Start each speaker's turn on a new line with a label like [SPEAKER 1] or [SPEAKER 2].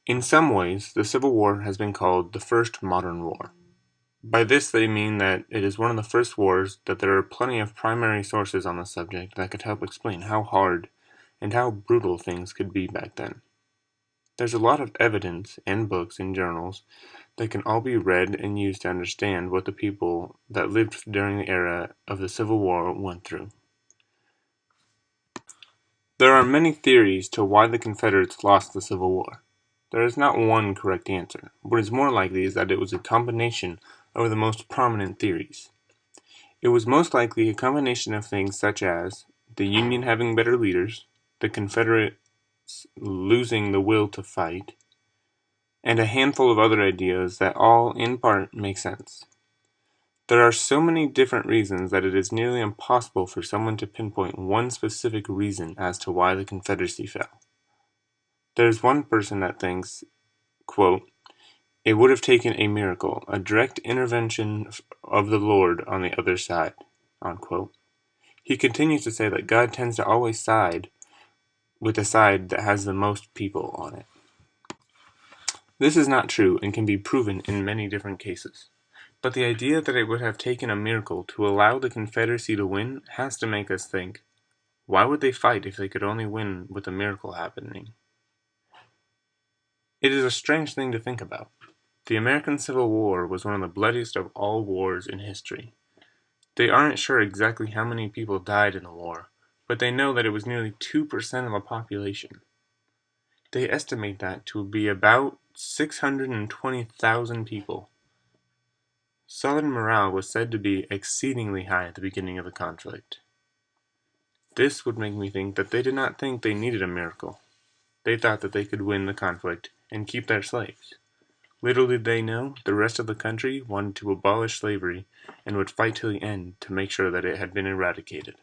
[SPEAKER 1] In some ways, the Civil War has been called the first modern war. By this they mean that it is one of the first wars that there are plenty of primary sources on the subject that could help explain how hard and how brutal things could be back then. There's a lot of evidence and books and journals that can all be read and used to understand what the people that lived during the era of the Civil War went through. There are many theories to why the Confederates lost the Civil War. There is not one correct answer. What is more likely is that it was a combination of the most prominent theories. It was most likely a combination of things such as the Union having better leaders, the Confederates losing the will to fight, and a handful of other ideas that all, in part, make sense. There are so many different reasons that it is nearly impossible for someone to pinpoint one specific reason as to why the Confederacy fell. There is one person that thinks, quote, "It would have taken a miracle, a direct intervention of the Lord on the other side." Unquote. He continues to say that God tends to always side with the side that has the most people on it. This is not true and can be proven in many different cases. But the idea that it would have taken a miracle to allow the Confederacy to win has to make us think, why would they fight if they could only win with a miracle happening? It is a strange thing to think about. The American Civil War was one of the bloodiest of all wars in history. They aren't sure exactly how many people died in the war, but they know that it was nearly 2% of the population. They estimate that to be about 620,000 people. Southern morale was said to be exceedingly high at the beginning of the conflict. This would make me think that they did not think they needed a miracle. They thought that they could win the conflict and keep their slaves. Little did they know, the rest of the country wanted to abolish slavery and would fight till the end to make sure that it had been eradicated.